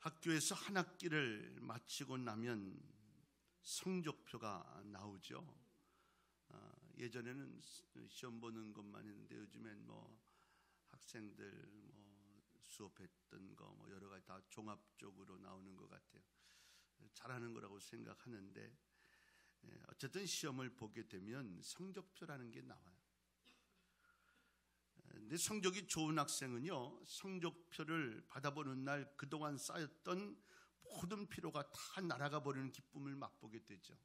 학교에서 한 학기를 마치고 나면 성적표가 나오죠. 예전에는 시험 보는 것만 했는데 요즘엔 뭐 학생들 뭐 수업했던 거 뭐 여러 가지 다 종합적으로 나오는 것 같아요. 잘하는 거라고 생각하는데 어쨌든 시험을 보게 되면 성적표라는 게 나와요. 근데 성적이 좋은 학생은요, 성적표를 받아보는 날 그동안 쌓였던 모든 피로가 다 날아가 버리는 기쁨을 맛보게 되죠.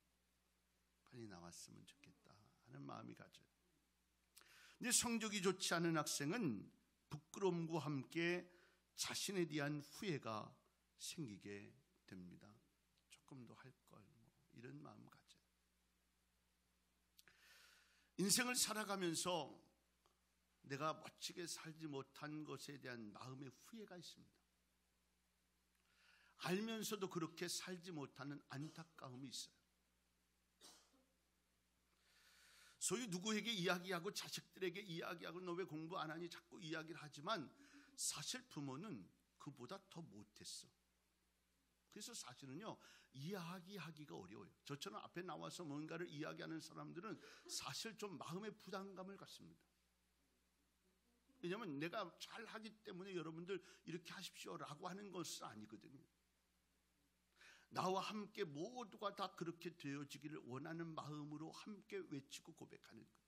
빨리 나왔으면 좋겠다 하는 마음이 가져요. 근데 성적이 좋지 않은 학생은 부끄러움과 함께 자신에 대한 후회가 생기게 됩니다. 조금 더 할 걸, 이런 마음 가져요. 인생을 살아가면서 내가 멋지게 살지 못한 것에 대한 마음의 후회가 있습니다. 알면서도 그렇게 살지 못하는 안타까움이 있어요. 소위 누구에게 이야기하고 자식들에게 이야기하고 너 왜 공부 안 하니 자꾸 이야기를 하지만 사실 부모는 그보다 더 못했어. 그래서 사실은요, 이야기하기가 어려워요. 저처럼 앞에 나와서 뭔가를 이야기하는 사람들은 사실 좀 마음의 부담감을 갖습니다. 왜냐하면 내가 잘하기 때문에 여러분들 이렇게 하십시오라고 하는 것은 아니거든요. 나와 함께 모두가 다 그렇게 되어지기를 원하는 마음으로 함께 외치고 고백하는 거예요.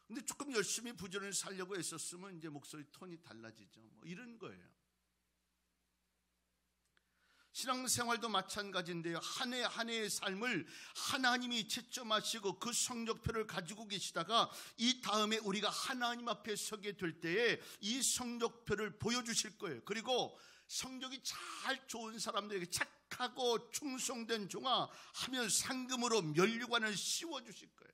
근데 조금 열심히 부지런히 살려고 했었으면 이제 목소리 톤이 달라지죠. 뭐 이런 거예요. 신앙생활도 마찬가지인데요. 한 해 한 해의 삶을 하나님이 채점하시고 그 성적표를 가지고 계시다가 이 다음에 우리가 하나님 앞에 서게 될 때에 이 성적표를 보여주실 거예요. 그리고 성적이 잘 좋은 사람들에게 착하고 충성된 종아 하면 상금으로 면류관을 씌워주실 거예요.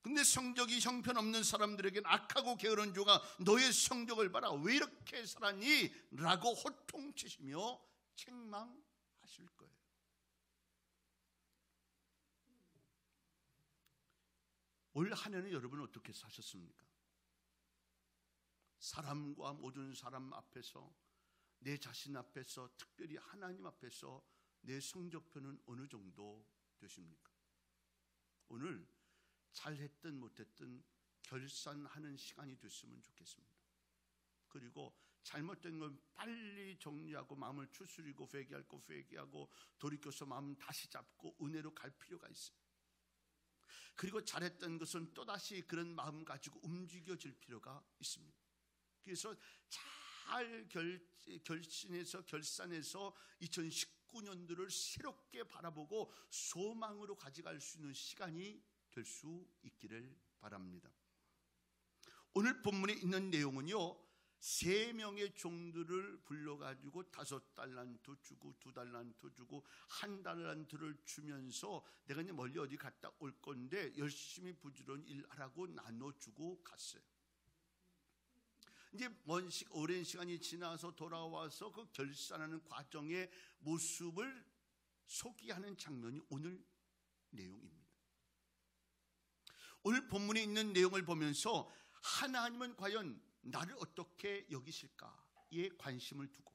근데 성적이 형편없는 사람들에게는 악하고 게으른 종아 너의 성적을 봐라 왜 이렇게 살았니? 라고 호통치시며 책망하실 거예요. 올 한 해는 여러분 어떻게 사셨습니까? 사람과 모든 사람 앞에서 내 자신 앞에서 특별히 하나님 앞에서 내 성적표는 어느 정도 되십니까? 오늘 잘했든 못했든 결산하는 시간이 됐으면 좋겠습니다. 그리고 잘못된 건 빨리 정리하고 마음을 추스리고 회개할 거 회개하고 돌이켜서 마음 다시 잡고 은혜로 갈 필요가 있어요. 그리고 잘했던 것은 또다시 그런 마음 가지고 움직여질 필요가 있습니다. 그래서 잘 결산해서 2019년도를 새롭게 바라보고 소망으로 가져갈 수 있는 시간이 될 수 있기를 바랍니다. 오늘 본문에 있는 내용은요, 3명의 종들을 불러가지고 5달란트 주고 2달란트 주고 1달란트를 주면서 내가 이제 멀리 어디 갔다 올 건데 열심히 부지런히 일하라고 나눠주고 갔어요. 이제 오랜 시간이 지나서 돌아와서 그 결산하는 과정의 모습을 소개하는 장면이 오늘 내용입니다. 오늘 본문에 있는 내용을 보면서 하나님은 과연 나를 어떻게 여기실까에 관심을 두고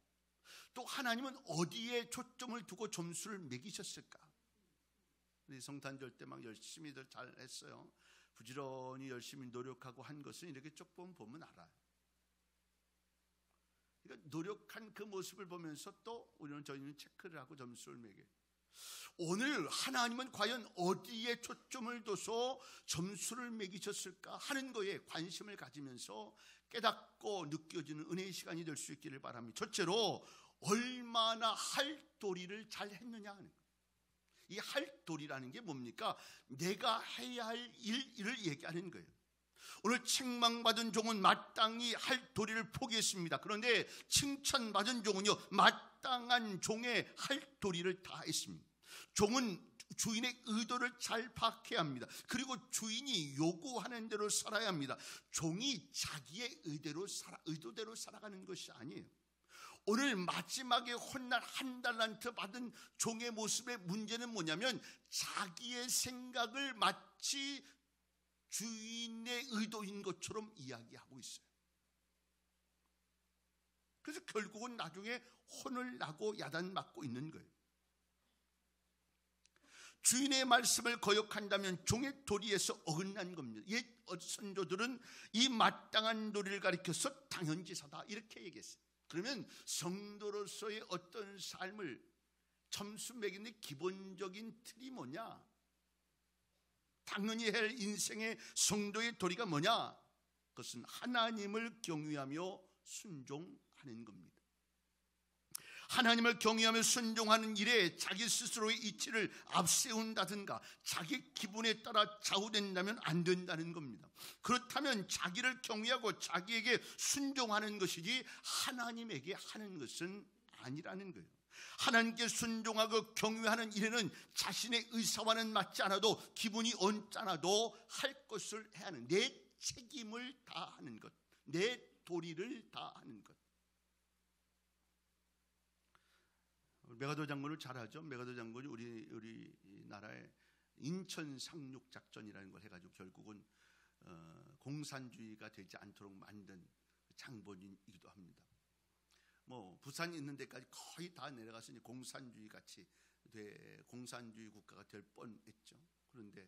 또 하나님은 어디에 초점을 두고 점수를 매기셨을까? 우리 성탄절 때 막 열심히들 잘했어요. 부지런히 열심히 노력하고 한 것은 이렇게 조금 보면 알아요. 그러니까 노력한 그 모습을 보면서 또 저희는 체크를 하고 점수를 매겨요. 오늘 하나님은 과연 어디에 초점을 둬서 점수를 매기셨을까 하는 거에 관심을 가지면서 깨닫고 느껴지는 은혜의 시간이 될 수 있기를 바랍니다. 첫째로 얼마나 할도리를 잘 했느냐 하는 거예요. 이 할도리라는 게 뭡니까? 내가 해야 할 일을 얘기하는 거예요. 오늘 책망받은 종은 마땅히 할 도리를 포기했습니다. 그런데 칭찬받은 종은요, 마땅한 종의 할 도리를 다 했습니다. 종은 주인의 의도를 잘 파악해야 합니다. 그리고 주인이 요구하는 대로 살아야 합니다. 종이 자기의 의도대로 살아가는 것이 아니에요. 오늘 마지막에 훗날 1달란트 받은 종의 모습의 문제는 뭐냐면 자기의 생각을 마치 주인의 의도인 것처럼 이야기하고 있어요. 그래서 결국은 나중에 혼을 나고 야단맞고 있는 거예요. 주인의 말씀을 거역한다면 종의 도리에서 어긋난 겁니다. 옛 선조들은 이 마땅한 도리를 가리켜서 당연지사다 이렇게 얘기했어요. 그러면 성도로서의 어떤 삶을 점수 매기는 기본적인 틀이 뭐냐? 당연히 해야 할 인생의 성도의 도리가 뭐냐? 그것은 하나님을 경외하며 순종하는 겁니다. 하나님을 경외하며 순종하는 일에 자기 스스로의 이치를 앞세운다든가 자기 기분에 따라 좌우된다면 안 된다는 겁니다. 그렇다면 자기를 경외하고 자기에게 순종하는 것이지 하나님에게 하는 것은 아니라는 거예요. 하나님께 순종하고 경외하는 일에는 자신의 의사와는 맞지 않아도 기분이 언짢아도 할 것을 해야 하는, 내 책임을 다하는 것, 내 도리를 다하는 것. 메가더 장군을 잘 알죠? 메가더 장군이 우리나라의 인천 상륙 작전이라는 걸 해가지고 결국은 공산주의가 되지 않도록 만든 장본인이기도 합니다. 뭐 부산에 있는 데까지 거의 다 내려가서 공산주의 같이 공산주의 국가가 될 뻔했죠. 그런데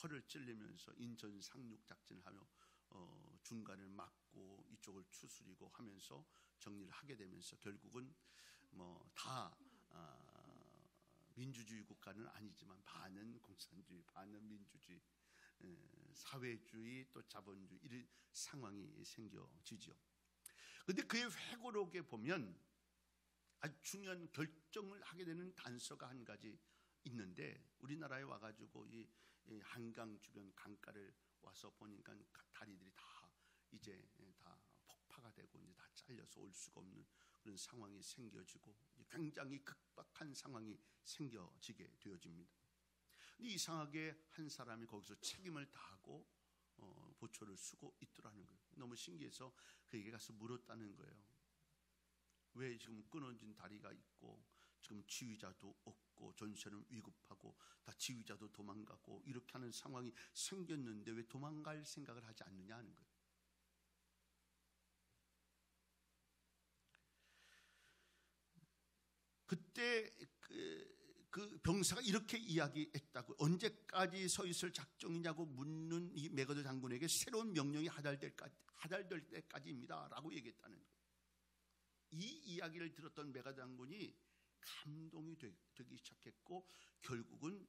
허를 찔리면서 인천 상륙 작전을 하며 중간을 막고 이쪽을 추스리고 하면서 정리를 하게 되면서 결국은 뭐 다 민주주의 국가는 아니지만 반은 공산주의, 반은 민주주의, 사회주의 또 자본주의 이런 상황이 생겨지죠. 그런데 그의 회고록에 보면 아주 중요한 결정을 하게 되는 단서가 한 가지 있는데, 우리나라에 와가지고 이 한강 주변 강가를 와서 보니까 다리들이 다 이제 다 폭파가 되고 이제 다 잘려서 올 수가 없는 그런 상황이 생겨지고 굉장히 급박한 상황이 생겨지게 되어집니다. 근데 이상하게 한 사람이 거기서 책임을 다하고 보초를 쓰고 있더라는 거예요. 너무 신기해서 그에게 가서 물었다는 거예요. 왜 지금 끊어진 다리가 있고 지금 지휘자도 없고 전세는 위급하고 다 지휘자도 도망가고 이렇게 하는 상황이 생겼는데 왜 도망갈 생각을 하지 않느냐 하는 거예요. 그때 그 병사가 이렇게 이야기했다고, 언제까지 서 있을 작정이냐고 묻는 이 메가더 장군에게 새로운 명령이 하달될 때까지입니다 라고 얘기했다는 거예요. 이 이야기를 들었던 메가더 장군이 감동이 되기 시작했고, 결국은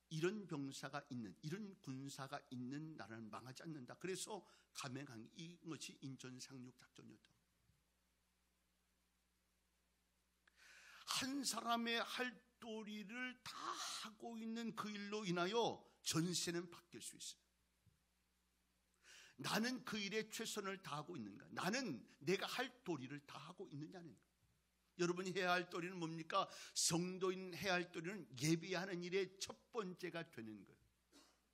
이런 병사가 있는, 이런 군사가 있는 나라는 망하지 않는다. 그래서 감행한 이것이 인천 상륙 작전이었다. 한 사람의 할 도리를 다 하고 있는 그 일로 인하여 전세는 바뀔 수 있어요. 나는 그 일에 최선을 다하고 있는가? 나는 내가 할 도리를 다 하고 있느냐는 거예요. 여러분이 해야 할 도리는 뭡니까? 성도인 해야 할 도리는 예배하는 일의 첫 번째가 되는 거예요.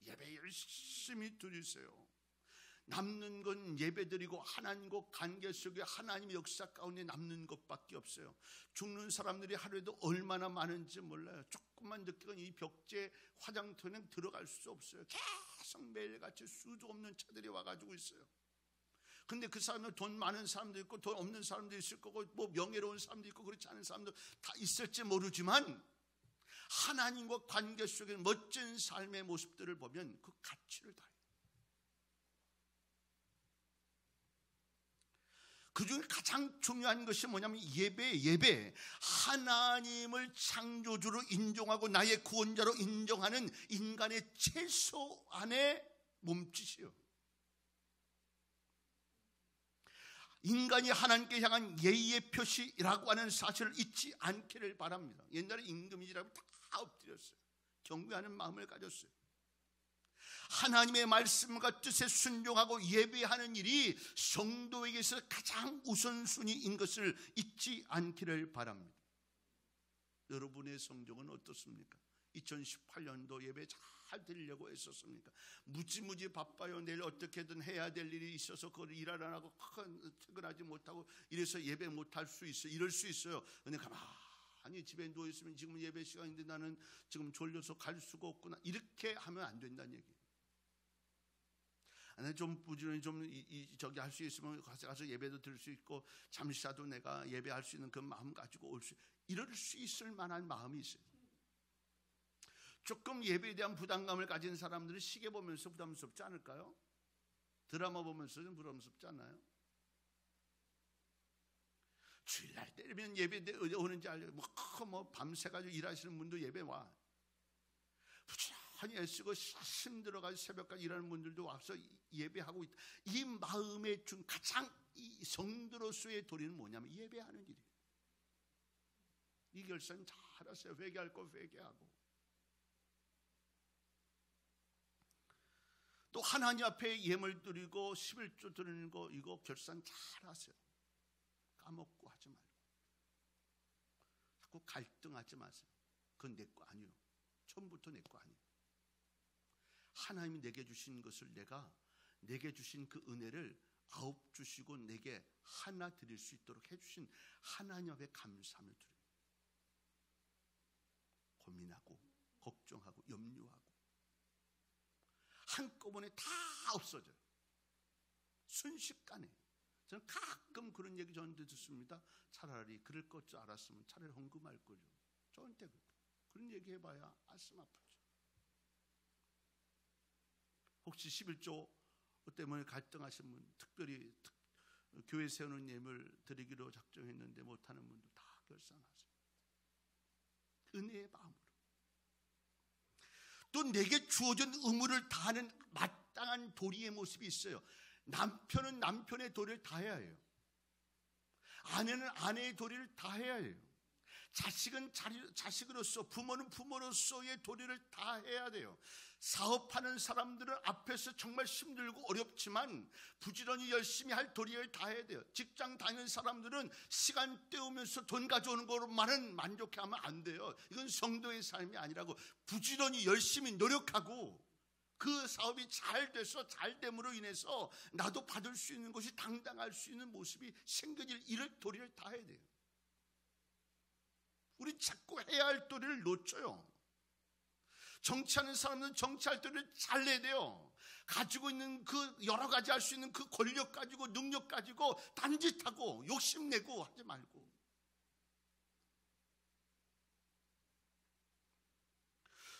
예배 열심히 드리세요. 남는 건 예배드리고 하나님과 관계 속에 하나님의 역사 가운데 남는 것밖에 없어요. 죽는 사람들이 하루에도 얼마나 많은지 몰라요. 조금만 늦게는 이 벽제 화장터는 들어갈 수 없어요. 계속 매일같이 수도 없는 차들이 와가지고 있어요. 근데 그 사람들 돈 많은 사람도 있고 돈 없는 사람도 있을 거고 뭐 명예로운 사람도 있고 그렇지 않은 사람도 다 있을지 모르지만 하나님과 관계 속에 멋진 삶의 모습들을 보면 그 가치를 다해요. 그중에 가장 중요한 것이 뭐냐면 예배. 하나님을 창조주로 인정하고 나의 구원자로 인정하는 인간의 최소한의 몸짓이요. 인간이 하나님께 향한 예의의 표시라고 하는 사실을 잊지 않기를 바랍니다. 옛날에 임금이라고 다 엎드렸어요. 경배하는 마음을 가졌어요. 하나님의 말씀과 뜻에 순종하고 예배하는 일이 성도에게서 가장 우선순위인 것을 잊지 않기를 바랍니다. 여러분의 성적은 어떻습니까? 2018년도 예배 잘 드리려고 애썼습니까? 무지무지 바빠요. 내일 어떻게든 해야 될 일이 있어서 그걸 일을 안 하고 퇴근하지 못하고 이래서 예배 못할 수 있어요. 이럴 수 있어요. 근데 가만히 집에 누워있으면 지금 예배 시간인데 나는 지금 졸려서 갈 수가 없구나. 이렇게 하면 안 된다는 얘기예요. 좀 부지런히 좀 저기 할 수 있으면 가서 예배도 드릴 수 있고 잠시라도 내가 예배할 수 있는 그 마음 가지고 이럴 수 있을 만한 마음이 있어요. 조금 예배에 대한 부담감을 가진 사람들은 시계 보면서 부담스럽지 않을까요? 드라마 보면서 좀 부담스럽지 않나요? 주일날 때리면 예배 오는지 알려요. 뭐 밤새가지고 일하시는 분도 예배 와. 부지런히 애쓰고 힘들어가지고 새벽까지 일하는 분들도 와서 예배하고 있다. 이 마음에 준 가장 이 성도로서의 도리는 뭐냐면 예배하는 일이에요. 이 결산 잘하세요. 회개할 거 회개하고, 또 하나님 앞에 예물 드리고 11조 드리는 거 이거 결산 잘하세요. 까먹고 하지 말고, 자꾸 갈등하지 마세요. 그건 내 거 아니에요. 처음부터 내 거 아니에요. 하나님이 내게 주신 것을 내게 주신 그 은혜를 9 주시고 내게 하나 드릴 수 있도록 해주신 하나님 앞에 감사함을 드려요. 고민하고 걱정하고 염려하고 한꺼번에 다 없어져요. 순식간에. 저는 가끔 그런 얘기 저한테 듣습니다. 차라리 그럴 것 줄 알았으면 차라리 헌금할 거죠. 저한테 그런 얘기 해봐야 가슴 아프죠. 혹시 11조 때문에 갈등하신 분, 특별히 교회 세우는 예물 드리기로 작정했는데 못하는 분도 다 결산하세요. 은혜의 마음으로. 또 내게 주어진 의무를 다하는 마땅한 도리의 모습이 있어요. 남편은 남편의 도리를 다해야 해요. 아내는 아내의 도리를 다해야 해요. 자식은 자식으로서, 부모는 부모로서의 도리를 다해야 돼요. 사업하는 사람들은 앞에서 정말 힘들고 어렵지만 부지런히 열심히 할 도리를 다해야 돼요. 직장 다니는 사람들은 시간 때우면서 돈 가져오는 것로만은 만족하면 안 돼요. 이건 성도의 삶이 아니라고 부지런히 열심히 노력하고 그 사업이 잘 돼서 잘 됨으로 인해서 나도 받을 수 있는 것이 당당할 수 있는 모습이 생겨질 이럴 도리를 다해야 돼요. 우리 자꾸 해야 할 도리를 놓쳐요. 정치하는 사람은 정치할 도리를 잘 내야 돼요. 가지고 있는 그 여러 가지 할 수 있는 그 권력 가지고 능력 가지고 딴짓하고 욕심내고 하지 말고,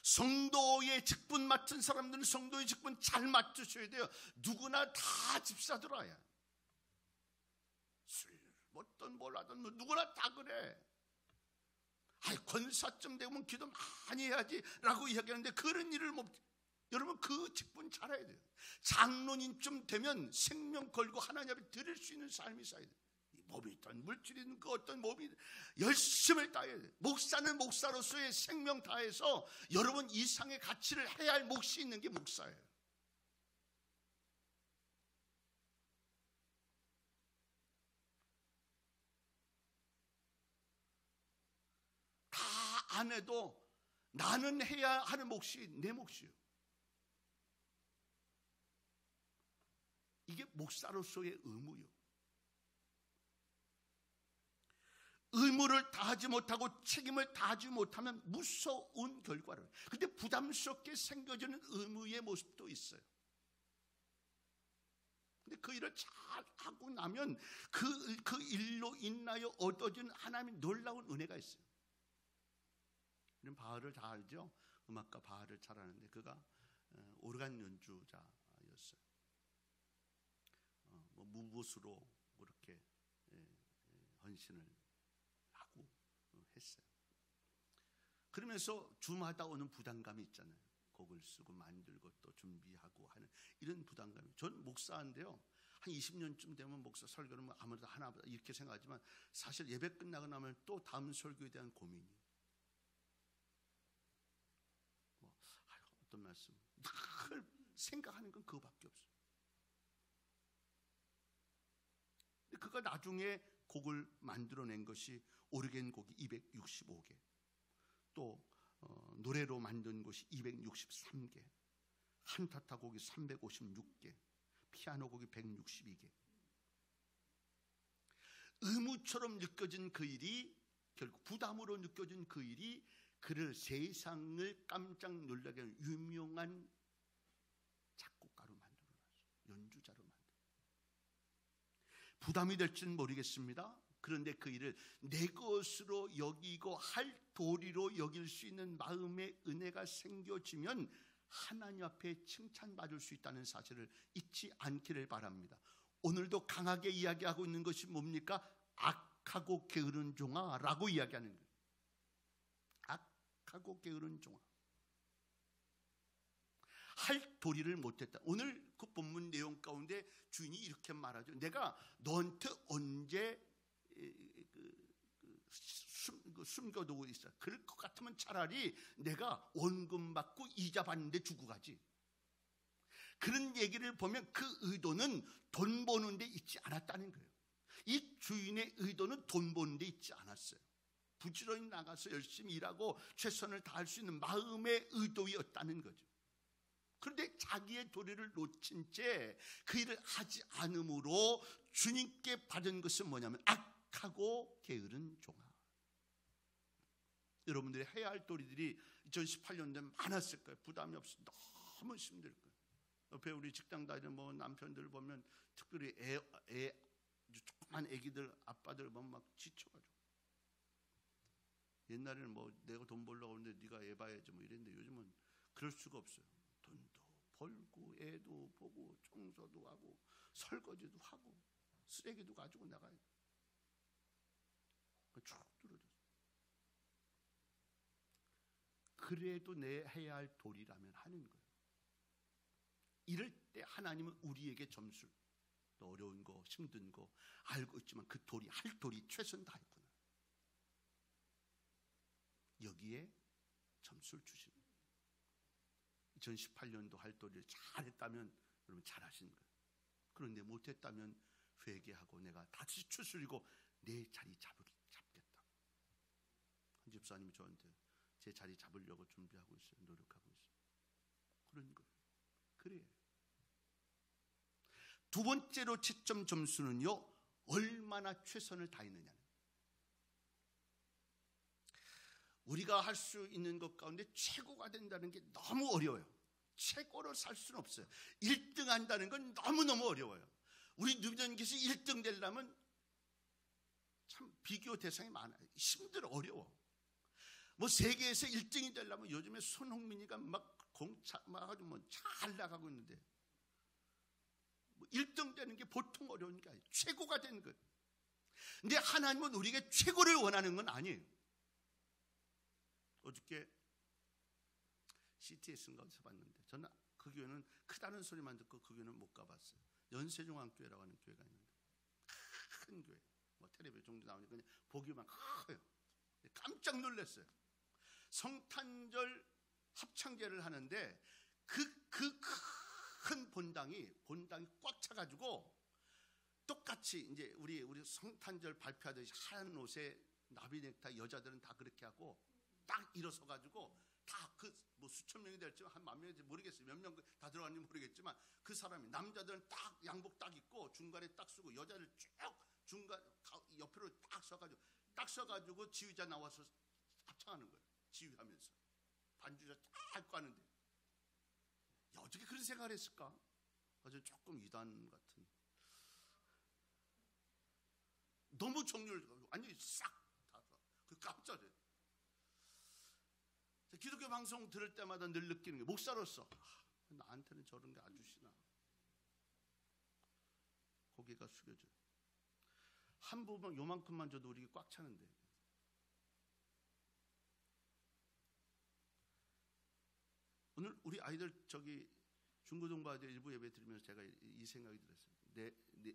성도의 직분 맡은 사람들은 성도의 직분 잘 맡으셔야 돼요. 누구나 다 집사 들어야. 술 먹든 뭘 하든 누구나 다 그래. 권사쯤 되면 기도 많이 해야지 라고 이야기하는데 그런 일을 못. 여러분 그 직분 잘해야 돼요. 장로님쯤 되면 생명 걸고 하나님 앞에 드릴 수 있는 삶이 있어야 돼요. 몸이 있던 물질이든 그 어떤 몸이 열심을 다해야 돼요. 목사는 목사로서의 생명 다해서 여러분 이상의 가치를 해야 할 몫이 있는 게 목사예요. 다 안 해도 나는 해야 하는 몫이 내 몫이에요. 이게 목사로서의 의무요. 의무를 다하지 못하고 책임을 다하지 못하면 무서운 결과를. 근데 부담스럽게 생겨지는 의무의 모습도 있어요. 근데 그 일을 잘 하고 나면 그 일로 인하여 얻어진 하나님의 놀라운 은혜가 있어요. 이런 바흐를 다 알죠? 음악가 바흐를 잘 아는데 그가 오르간 연주자였어요. 무보수로 그렇게 헌신을 하고 했어요. 그러면서 주마다 오는 부담감이 있잖아요. 곡을 쓰고 만들고 또 준비하고 하는 이런 부담감이. 전 목사인데요, 한 20년쯤 되면 목사 설교는 아무래도 하나보다 이렇게 생각하지만 사실 예배 끝나고 나면 또 다음 설교에 대한 고민이 어떤 말씀 늘 생각하는 건 그거밖에 없어요. 그가 나중에 곡을 만들어낸 것이 오르겐 곡이 265개, 또 노래로 만든 것이 263개, 칸타타 곡이 356개, 피아노 곡이 162개. 의무처럼 느껴진 그 일이 결국 부담으로 느껴진 그 일이 그를 세상을 깜짝 놀라게 하는 유명한 작곡가로 만들어놨어요. 부담이 될지는 모르겠습니다. 그런데 그 일을 내 것으로 여기고 할 도리로 여길 수 있는 마음의 은혜가 생겨지면 하나님 앞에 칭찬받을 수 있다는 사실을 잊지 않기를 바랍니다. 오늘도 강하게 이야기하고 있는 것이 뭡니까? 악하고 게으른 종아라고 이야기하는 거예요. 악하고 게으른 종아. 할 도리를 못했다. 오늘 그 본문 내용 가운데 주인이 이렇게 말하죠. 내가 너한테 언제 숨겨두고 있어. 그럴 것 같으면 차라리 내가 원금 받고 이자 받는데 주고 가지. 그런 얘기를 보면 그 의도는 돈 버는 데 있지 않았다는 거예요. 이 주인의 의도는 돈 버는 데 있지 않았어요. 부지런히 나가서 열심히 일하고 최선을 다할 수 있는 마음의 의도였다는 거죠. 그런데 자기의 도리를 놓친 채 그 일을 하지 않으므로 주님께 받은 것은 뭐냐면 악하고 게으른 종아. 여러분들이 해야 할 도리들이 2018년도에 많았을 거예요. 부담이 없어 너무 힘들 거예요. 옆에 우리 직장 다니는 뭐 남편들 보면 특별히 조그만 애기들 아빠들 보면 막 지쳐가지고, 옛날에는 뭐 내가 돈 벌려고 하는데 네가 애 봐야지 뭐 이랬는데 요즘은 그럴 수가 없어요. 돈도 벌고 애도 보고 청소도 하고 설거지도 하고 쓰레기도 가지고 나가야 돼. 쭉 늘어졌어. 그래도 내 해야 할 도리라면 하는 거예요. 이럴 때 하나님은 우리에게 점수, 어려운 거 힘든 거 알고 있지만 그 도리, 할 도리 최선 다했구나, 여기에 점수를 주시는 거예요. 2018년도 할 도리를 잘했다면 여러분 잘하신 거예요. 그런데 못했다면 회개하고 내가 다시 추스리고 내 자리 잡겠다. 한 집사님이 저한테 제 자리 잡으려고 준비하고 있어요. 노력하고 있어요. 그런 거예요. 그래요. 두 번째로 채점 점수는요, 얼마나 최선을 다했느냐. 우리가 할 수 있는 것 가운데 최고가 된다는 게 너무 어려워요. 최고로 살 수는 없어요. 1등 한다는 건 너무너무 어려워요. 우리 누비전께서 1등 되려면 참 비교 대상이 많아요. 힘들어, 어려워. 뭐 세계에서 1등이 되려면 요즘에 손흥민이가 막 공차 막 아주 뭐 잘 나가고 있는데, 뭐 1등 되는 게 보통 어려운 게 아니에요. 최고가 되는 거예요. 근데 하나님은 우리에게 최고를 원하는 건 아니에요. 어저께 CTS인가 어디서 봤는데, 저는 그 교회는 크다는 소리만 듣고 그 교회는 못 가봤어요. 연세종합교회라고 하는 교회가 있는데, 큰 교회, 뭐 텔레비전 정도 나오니까 그냥 보기만 커요. 깜짝 놀랐어요. 성탄절 합창제를 하는데 그 큰 본당이 꽉 차가지고, 똑같이 이제 우리 성탄절 발표하듯이 하얀 옷에 나비 넥타이, 여자들은 다 그렇게 하고 딱 일어서 가지고 다 그 뭐 수천 명이 될지 한 만 명인지 모르겠어요. 몇 명 다 들어갔는지 모르겠지만 그 사람이, 남자들은 딱 양복 딱 입고 중간에 딱 쓰고, 여자를 쭉 중간 옆으로 딱 서가지고 지휘자 나와서 합창하는 거예요. 지휘하면서 반주자 딱 입고 하는데, 야, 어떻게 그런 생각을 했을까? 아주 조금 이단 같은, 너무 정률 완전히 싹 다 그 깜짝 놀랐어요. 기독교 방송 들을 때마다 늘 느끼는 게, 목사로서 나한테는 저런 게 안 주시나, 고개가 숙여져요. 한 부분 요만큼만 줘도 우리 꽉 차는데. 오늘 우리 아이들 저기 중고등부 아이들 일부 예배 드리면서 제가 이 생각이 들었어요.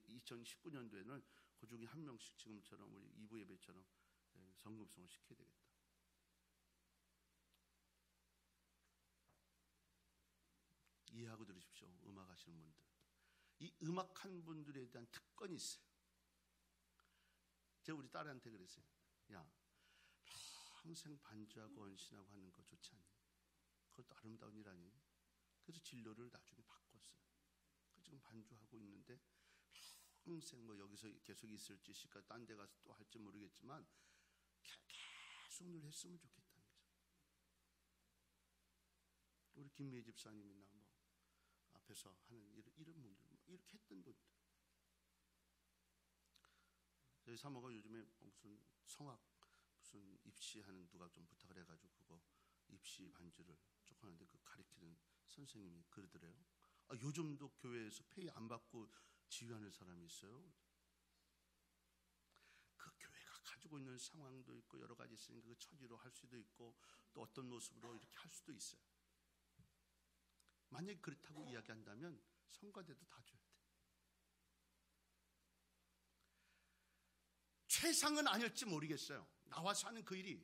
2019년도에는 그 중에 한 명씩 지금처럼 우리 2부 예배처럼 성금성을 시켜야 되겠다. 이해하고 들으십시오. 음악 하시는 분들, 이 음악한 분들에 대한 특권이 있어요. 제가 우리 딸한테 그랬어요. 야, 평생 반주하고 언신하고 하는 거 좋지 않니? 그것도 아름다운 일 아니? 그래서 진로를 나중에 바꿨어요. 지금 반주하고 있는데 평생 뭐 여기서 계속 있을지 시가 딴 데 가서 또 할지 모르겠지만 계속 늘 했으면 좋겠다는 거죠. 우리 김미애 집사님이나 뭐 앞에서 하는 이런 분들, 이렇게 했던 분들, 저희 사모가 요즘에 무슨 성악 무슨 입시하는 누가 좀 부탁을 해가지고 그거 입시 반주를 조금 하는데 그 가르치는 선생님이 그러더래요. 요즘도 교회에서 페이 안 받고 지휘하는 사람이 있어요. 그 교회가 가지고 있는 상황도 있고 여러 가지 있으니까 그 처지로 할 수도 있고 또 어떤 모습으로 이렇게 할 수도 있어요. 만약에 그렇다고 이야기한다면 성가대도 다 줘야 돼. 최상은 아닐지 모르겠어요. 나와서 하는 그 일이.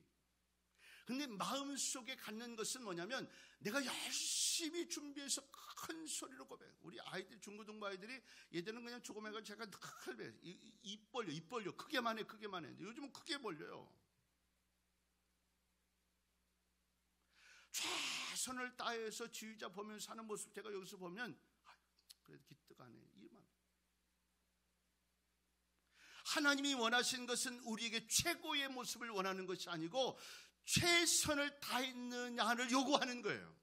근데 마음속에 갖는 것은 뭐냐면 내가 열심히 준비해서 큰 소리로 고백. 우리 아이들, 중고등부 아이들이 예전에는 그냥 조금 해가지고 제가 크게 입 벌려 크게만 해. 요즘은 크게 벌려요. 최선을 다해서 지휘자 보면서 사는 모습 제가 여기서 보면 그래도 기특하네. 이만. 하나님이 원하시는 것은 우리에게 최고의 모습을 원하는 것이 아니고 최선을 다했느냐를 요구하는 거예요.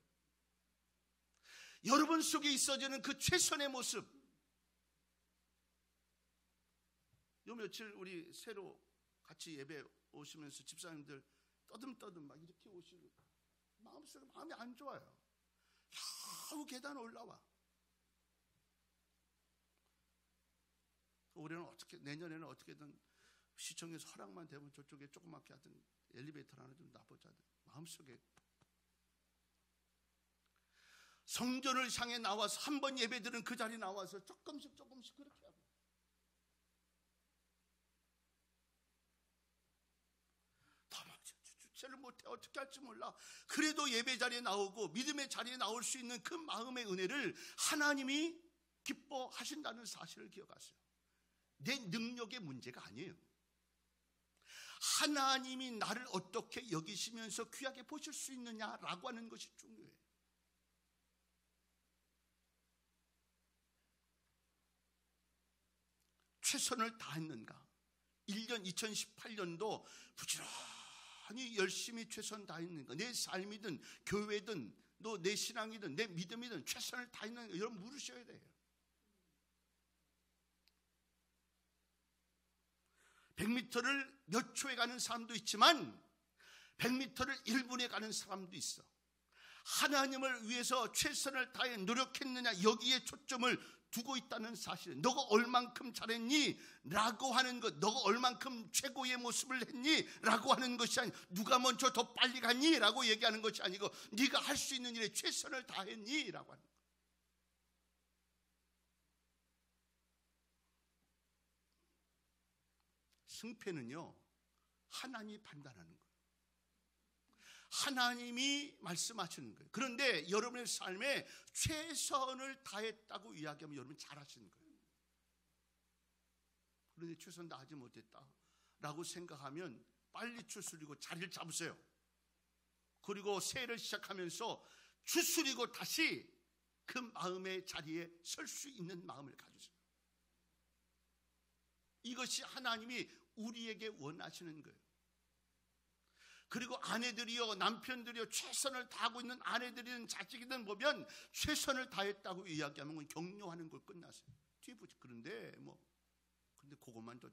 여러분 속에 있어지는 그 최선의 모습. 요 며칠 우리 새로 같이 예배 오시면서 집사님들 떠듬떠듬 막 이렇게 오시고 마음속에 마음이 안 좋아요. 겨우 계단 올라와. 올해는 어떻게, 내년에는 어떻게든 시청에서 허락만 되면 저쪽에 조그맣게 하든 엘리베이터 하나 좀 놔보자. 마음속에 성전을 향해 나와서 한 번 예배드린 그 자리에 나와서 조금씩 그렇게 하고 주체를 못해 어떻게 할지 몰라. 그래도 예배 자리에 나오고 믿음의 자리에 나올 수 있는 그 마음의 은혜를 하나님이 기뻐하신다는 사실을 기억하세요. 내 능력의 문제가 아니에요. 하나님이 나를 어떻게 여기시면서 귀하게 보실 수 있느냐라고 하는 것이 중요해요. 최선을 다했는가? 2018년도 부지런히 열심히 최선 다했는가? 내 삶이든 교회든 또 내 신앙이든 내 믿음이든 최선을 다했는가? 여러분 물으셔야 돼요. 100m를 몇 초에 가는 사람도 있지만 100m를 1분에 가는 사람도 있어. 하나님을 위해서 최선을 다해 노력했느냐 여기에 초점을 두고 있다는 사실. 너가 얼만큼 잘했니? 라고 하는 것. 너가 얼만큼 최고의 모습을 했니? 라고 하는 것이 아니고 누가 먼저 더 빨리 갔니? 라고 얘기하는 것이 아니고 네가 할 수 있는 일에 최선을 다했니? 라고 하는 것. 승패는요 하나님이 판단하는 거예요. 하나님이 말씀하시는 거예요. 그런데 여러분의 삶에 최선을 다했다고 이야기하면 여러분 잘하시는 거예요. 그런데 최선 다하지 못했다라고 생각하면 빨리 추스리고 자리를 잡으세요. 그리고 새해를 시작하면서 추스리고 다시 그 마음의 자리에 설 수 있는 마음을 가지세요. 이것이 하나님이 우리에게 원하시는 거예요. 그리고 아내들이요 남편들이요 최선을 다하고 있는 아내들이든 자식이든 보면 최선을 다했다고 이야기하면 격려하는 걸 끝나세요. 뒤에 보지. 그런데 근데 그것만 더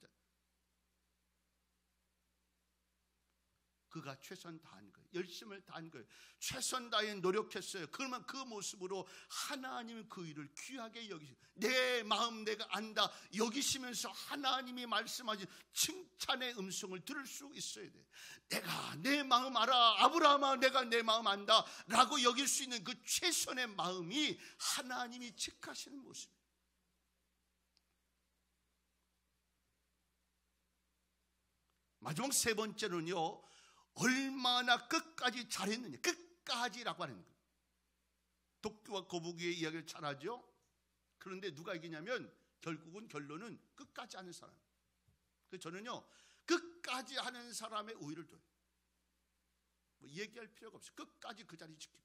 그가 최선 다한 거예요. 열심을 다한 거예요. 최선 다해 노력했어요. 그러면 그 모습으로 하나님은 그 일을 귀하게 여기시고 내 마음 내가 안다 여기시면서 하나님이 말씀하신 칭찬의 음성을 들을 수 있어야 돼. 내가 내 마음 알아. 아브라함아 내가 내 마음 안다 라고 여길 수 있는 그 최선의 마음이 하나님이 체크하시는 모습이에요. 마지막 세 번째는요 얼마나 끝까지 잘했느냐. 끝까지라고 하는 거예요. 도끼와 거북이의 이야기를 잘 하죠. 그런데 누가 이기냐면 결국은 결론은 끝까지 하는 사람. 그래서 저는요 끝까지 하는 사람의 우위를 둬요. 얘기할 필요가 없어요. 끝까지 그 자리 지키고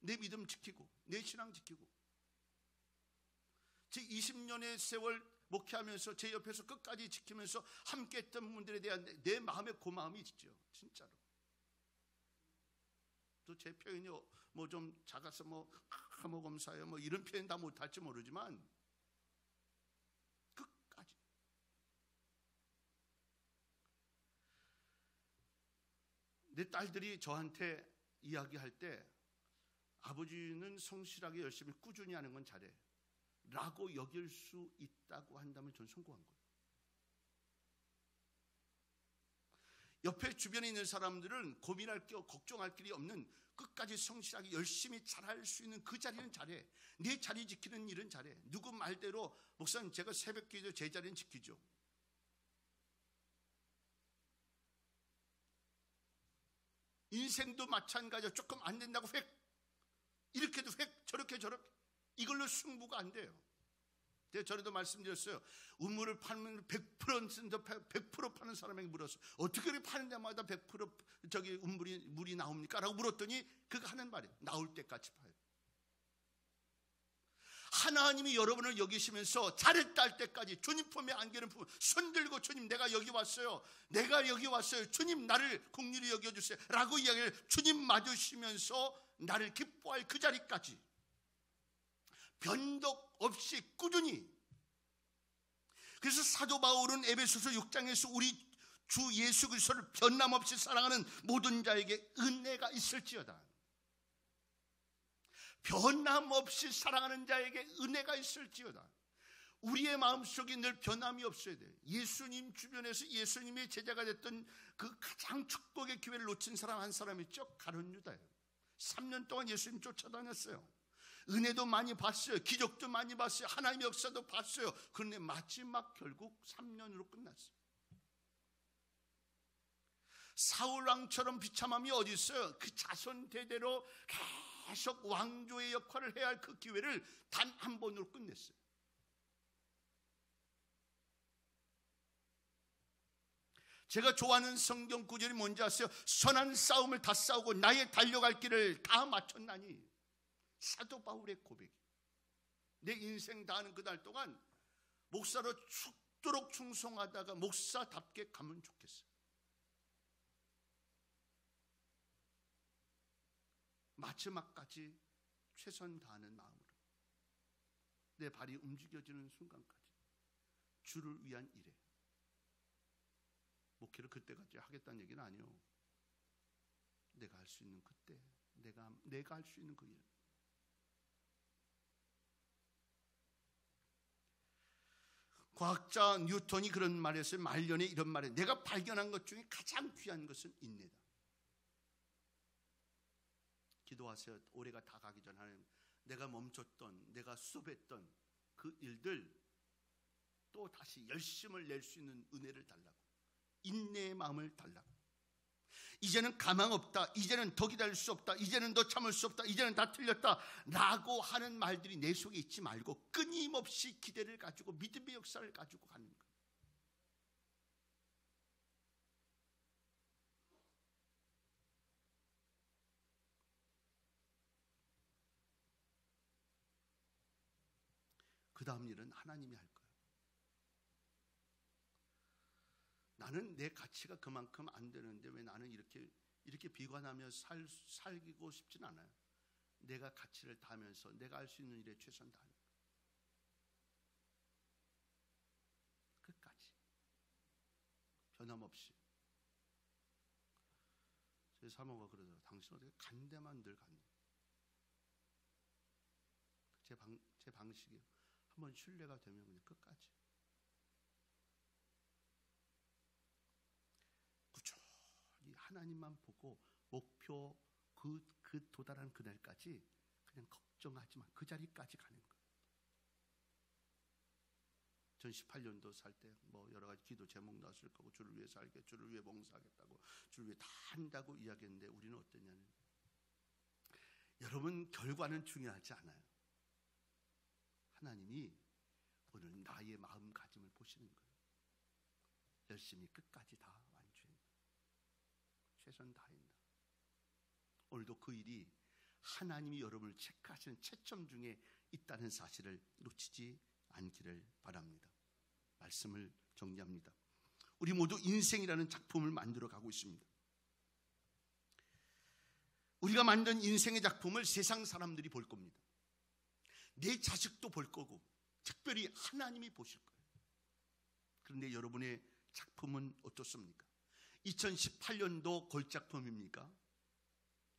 내 믿음 지키고 내 신앙 지키고 제 20년의 세월 목회하면서 제 옆에서 끝까지 지키면서 함께했던 분들에 대한 내 마음의 고마움이 있죠. 진짜로. 또 제 표현이 좀 작아서 감호검사예요 이런 표현 다 못할지 모르지만 끝까지 내 딸들이 저한테 이야기할 때 아버지는 성실하게 열심히 꾸준히 하는 건 잘해 라고 여길 수 있다고 한다면 전 성공한 거예요. 옆에 주변에 있는 사람들은 고민할 게 걱정할 길이 없는 끝까지 성실하게 열심히 잘할 수 있는 그 자리는 잘해. 내 자리 지키는 일은 잘해. 누구 말대로 목사님 제가 새벽 기도 제 자리는 지키죠. 인생도 마찬가지로 조금 안 된다고 획 이렇게도 획 저렇게 이걸로 승부가 안 돼요. 제가 전에도 말씀드렸어요. 우물을 파는 100% 파는 사람에게 물었어요. 어떻게 이렇게 파는 데마다 100% 저기 물이 나옵니까? 라고 물었더니 그가 하는 말이에요. 나올 때까지 파요. 하나님이 여러분을 여기시면서 잘했다 할 때까지 주님 품에 안기는 품 손들고 주님 내가 여기 왔어요. 주님 나를 긍휼히 여겨주세요 라고 이야기를 주님 맞으시면서 나를 기뻐할 그 자리까지 변덕 없이 꾸준히. 그래서 사도 바울은 에베소서 6장에서 우리 주 예수 그리스도를 변함없이 사랑하는 모든 자에게 은혜가 있을지어다. 변함없이 사랑하는 자에게 은혜가 있을지어다. 우리의 마음속에 늘 변함이 없어야 돼요. 예수님 주변에서 예수님의 제자가 됐던 그 가장 축복의 기회를 놓친 사람 한 사람 있죠? 가룟 유다예요. 3년 동안 예수님 쫓아다녔어요. 은혜도 많이 봤어요. 기적도 많이 봤어요. 하나님의 역사도 봤어요. 그런데 마지막 결국 3년으로 끝났어요. 사울왕처럼 비참함이 어디 있어요? 그 자손 대대로 계속 왕조의 역할을 해야 할 그 기회를 단 한 번으로 끝냈어요. 제가 좋아하는 성경 구절이 뭔지 아세요? 선한 싸움을 다 싸우고 나의 달려갈 길을 다 마쳤나니. 사도 바울의 고백. 내 인생 다하는 그날 동안 목사로 죽도록 충성하다가 목사답게 가면 좋겠어요. 마지막까지 최선 다하는 마음으로 내 발이 움직여지는 순간까지 주를 위한 일에. 목회를 그때까지 하겠다는 얘기는 아니요. 내가 할 수 있는 그때, 내가 할 수 있는 그 일. 과학자 뉴턴이 그런 말했어요. 말년에 이런 말에 내가 발견한 것 중에 가장 귀한 것은 인내다. 기도하세요. 올해가 다 가기 전 하나님, 내가 멈췄던, 내가 수습했던 그 일들 또 다시 열심을 낼 수 있는 은혜를 달라고, 인내의 마음을 달라고. 이제는 가망 없다, 이제는 더 기다릴 수 없다, 이제는 더 참을 수 없다, 이제는 다 틀렸다 라고 하는 말들이 내 속에 있지 말고 끊임없이 기대를 가지고 믿음의 역사를 가지고 가는 거예요. 그 다음 일은 하나님이 할 거예요. 나는 내 가치가 그만큼 안 되는데 왜 나는 이렇게 비관하며 살고 싶진 않아요. 내가 가치를 다하면서 내가 할 수 있는 일에 최선 다하는 거예요. 끝까지 변함없이. 제 사모가 그러더라고요. 당신 어떻게 간 데만 늘 갔니? 제 방식이에요. 한번 신뢰가 되면 그냥 끝까지. 꾸준히 하나님만 보고 목표 그 도달한 그날까지 그냥 걱정하지 마. 그 자리까지 가는 거예요. 전 18년도 살 때 뭐 여러 가지 기도 제목 나왔을 거고, 주를 위해 살게, 주를 위해 봉사하겠다고, 주를 위해 다 한다고 이야기했는데 우리는 어떠냐는, 여러분 결과는 중요하지 않아요. 하나님이 오늘 나의 마음가짐을 보시는 거예요. 열심히 끝까지 다 완주했나, 최선 다했나. 오늘도 그 일이 하나님이 여러분을 체크하시는 채점 중에 있다는 사실을 놓치지 않기를 바랍니다. 말씀을 정리합니다. 우리 모두 인생이라는 작품을 만들어 가고 있습니다. 우리가 만든 인생의 작품을 세상 사람들이 볼 겁니다. 내 자식도 볼 거고 특별히 하나님이 보실 거예요. 그런데 여러분의 작품은 어떻습니까? 2018년도 골작품입니까?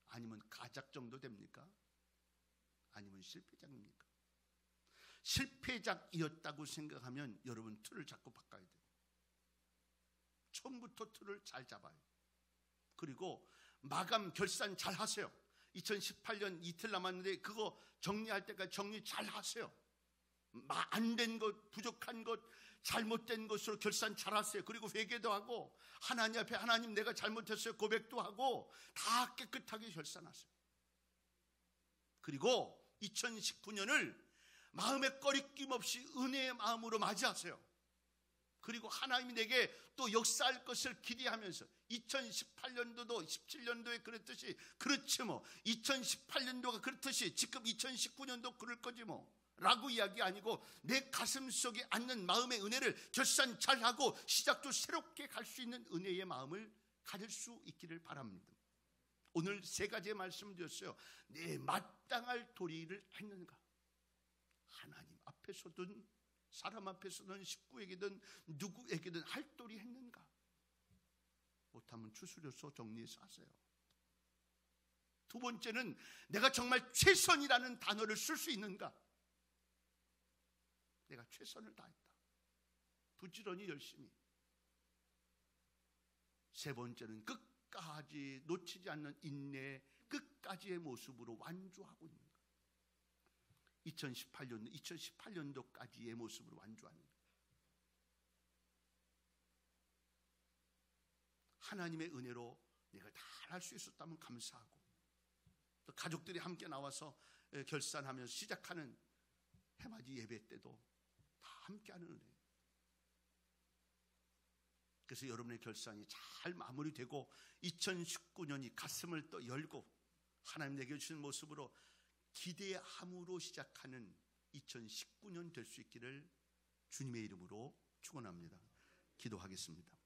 아니면 가작 정도 됩니까? 아니면 실패작입니까? 실패작이었다고 생각하면 여러분 틀을 자꾸 바꿔야 돼요. 처음부터 틀을 잘 잡아요. 그리고 마감 결산 잘 하세요. 2018년 이틀 남았는데 그거 정리할 때까지 정리 잘 하세요. 안 된 것, 부족한 것, 잘못된 것으로 결산 잘 하세요. 그리고 회개도 하고 하나님 앞에 하나님 내가 잘못했어요 고백도 하고 다 깨끗하게 결산하세요. 그리고 2019년을 마음에 꺼리낌 없이 은혜의 마음으로 맞이하세요. 그리고 하나님이 내게 또 역사할 것을 기대하면서 2018년도도 17년도에 그랬듯이 그렇지 뭐 2018년도가 그렇듯이 지금 2019년도 그럴 거지 뭐 라고 이야기 아니고 내 가슴 속에 앉는 마음의 은혜를 결산 잘하고 시작도 새롭게 갈 수 있는 은혜의 마음을 가질 수 있기를 바랍니다. 오늘 세 가지의 말씀을 드렸어요. 내 마땅할 도리를 했는가? 하나님 앞에서든 사람 앞에서든 식구에게든 누구에게든 할 도리 했는가? 못하면 추스려서 정리해서 하세요. 두 번째는 내가 정말 최선이라는 단어를 쓸 수 있는가? 내가 최선을 다했다. 부지런히 열심히. 세 번째는 끝까지 놓치지 않는 인내, 끝까지의 모습으로 완주하고 있는 것. 2018년도까지의 모습으로 완주하는 것. 하나님의 은혜로 내가 다 할 수 있었다면 감사하고 또 가족들이 함께 나와서 결산하면서 시작하는 해맞이 예배 때도 다 함께하는 은혜. 그래서 여러분의 결산이 잘 마무리되고 2019년이 가슴을 또 열고 하나님 내게 주신 모습으로 기대함으로 시작하는 2019년 될 수 있기를 주님의 이름으로 축원합니다. 기도하겠습니다.